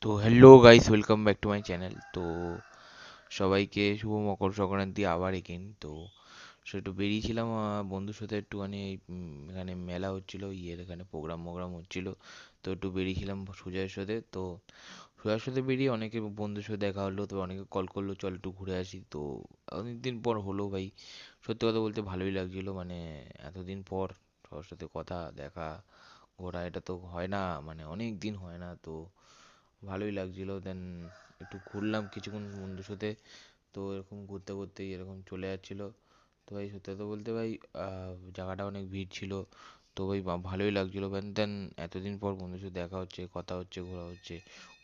তো hello guys, welcome back to my channel. তো সবাইকে শুভ মকর সংক্রান্তি আবার এগেন। তো একটু বেরিয়েছিলাম বন্ধুর সাথে একটুখানি এখানে মেলা হচ্ছিল, এখানে প্রোগ্রাম হচ্ছিল। তো একটু বেরিয়েছিলাম সুজয়ের সাথে। তো সুজয়ের সাথে বেরিয়ে অনেকে বন্ধুর সাথে দেখা হলো, তো অনেকে কল করলো চল একটু ঘুরে আসি। তো অনেকদিন পর হলো ভাই, সত্যি কথা বলতে ভালোই লাগছিল। মানে এতদিন পর সবার সাথে কথা দেখা ঘোরা, এটা তো হয় না, মানে অনেক দিন হয় না। তো ভালোই লাগছিল। দেন একটু ঘুরলাম কিছুক্ষণ বন্ধুর সাথে। তো এরকম ঘুরতে ঘুরতেই এরকম চলে যাচ্ছিল। তো ভাই সত্যি কথা বলতে ভাই, জায়গাটা অনেক ভিড় ছিল। তো ভাই ভালোই লাগছিল। দেন এতদিন পর বন্ধুর সাথে দেখা হচ্ছে, কথা হচ্ছে, ঘোরা হচ্ছে,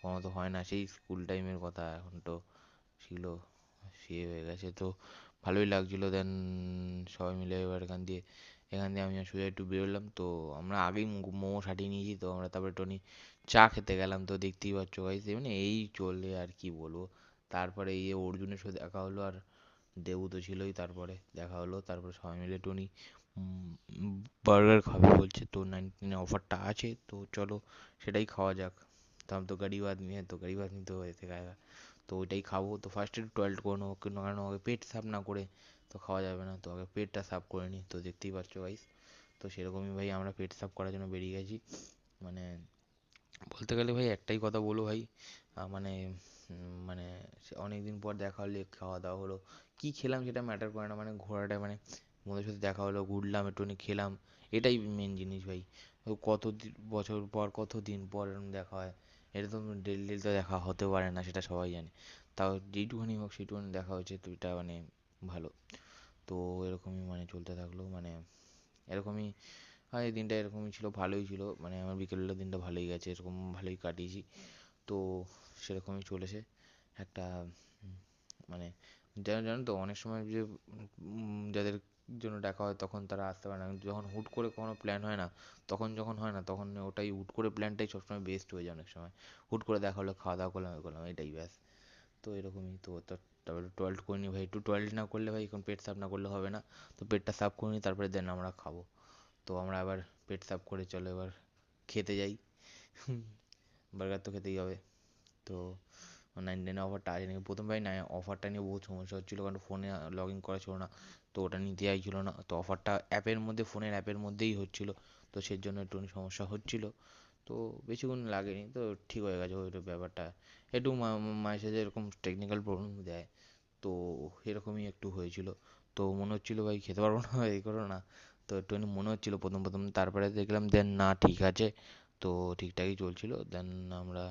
কোনো তো হয় না। সেই স্কুল টাইমের কথা এখন তো ছিল, সে হয়ে গেছে। তো ভালোই লাগছিল। দেন সবাই মিলে এবার এখান দিয়ে আমি আর সোজা একটু বেরোলাম। তো আমরা আগেই মোমো সাটিয়ে নিয়েছি, তো আমরা তারপরে টনি চা খেতে গেলাম। তো দেখতেই পাচ্ছ গাইস, মানে এই চলে আর কি বলবো। তারপরে অর্জুনের সাথে দেখা হলো, আর দেবু তো ছিলই। তারপরে দেখা হলো, তারপরে সবাই মিলে টনি বার্গার খাবে বলছে। তো 99 অফারটা আছে, তো চলো সেটাই খাওয়া যাক। তো আমি তো গরিব আদমি হ্যাঁ, তো গরিব আদমি তো ऐसे खाएगा। তো ওইটাই খাবো। তো ফার্স্টে একটু টয়লেট করে নেবো, কারণ আগে পেট সাফ না করে তো খাওয়া যাবে না। তো আগে পেটটা সাফ করে নিই। তো দেখতেই পাচ্ছ গাইস, তো সেরকমই ভাই আমরা পেট সাফ করার জন্য বেরিয়ে গেছি। মানে বলতে গেলে ভাই একটাই কথা বলবো ভাই, মানে মানে অনেক দিন পর দেখা হলে খাওয়া দাওয়া হলো, কি খেলাম সেটা ম্যাটার করে না, মানে ঘোরাটা, মানে বন্ধুদের সাথে দেখা হলো, ঘুরলাম একটুখানি, খেলাম, এটাই মেন জিনিস ভাই। তো বছর পর কত দিন পর এরকম দেখা হয়, এটা তো ডেলি ডেলি তো দেখা হতে পারে না, সেটা সবাই জানে। তাও যেইটুখানি হোক সেইটুখানি দেখা হয়েছে, তো এটা মানে ভালো। তো এরকমই মানে চলতে থাকলো, মানে এরকমই হয়। এই দিনটা এরকমই ছিল, ভালোই ছিল। মানে আমার বিকেলবেলা দিনটা ভালোই গেছে, এরকম ভালোই কাটিয়েছি। তো সেরকমই চলেছে একটা মানে জানো জানো তো অনেক সময় যে যাদের জন্য ডাকা হয় তখন তারা আসতে পারে না, কিন্তু যখন হুট করে কোনো প্ল্যান হয় না, তখন যখন হয় না, তখন ওটাই হুট করে প্ল্যানটাই সবসময় বেস্ট হয়ে যায়। অনেক সময় হুট করে দেখা হলো, খাওয়া দাওয়া করলাম, এ করলাম, এটাই ব্যাস। তো এরকমই তো তারপরে টয়লেট করে নিই ভাই, একটু টয়লেট না করলে ভাই এখন পেট সাফ না করলে হবে না। তো পেটটা সাফ করে নিই, তারপরে দেন আমরা খাবো। তো আমরা আবার পেট সাফ করে চলো এবার খেতে যাই। বার্গার তো খেতেই হবে। তো 99 অফারটা আছে নাকি, প্রথম ভাই না অফারটা নিয়ে বহুত সমস্যা হচ্ছিলো, কারণ ফোনে লগ ইন করা ছিল না। তো ওটা নিতে চাইছিল না, তো অফারটা অ্যাপের মধ্যে, ফোনের অ্যাপের মধ্যেই হচ্ছিলো। তো সেই জন্য একটু সমস্যা হচ্ছিলো। তো বেশিক্ষণ লাগেনি, তো ঠিক হয়ে গেছে ওই ব্যাপারটা। একটু মাঝে সাঝে এরকম টেকনিক্যাল প্রবলেম দেয়, তো এরকমই একটু হয়েছিল। তো মনে হচ্ছিলো ভাই খেতে পারবো না, এই করো না। তো একটুখানি মনে হচ্ছিলো প্রথম প্রথম, তারপরে দেখলাম দেন না ঠিক আছে। তো ঠিকঠাকই চলছিল। দেন আমরা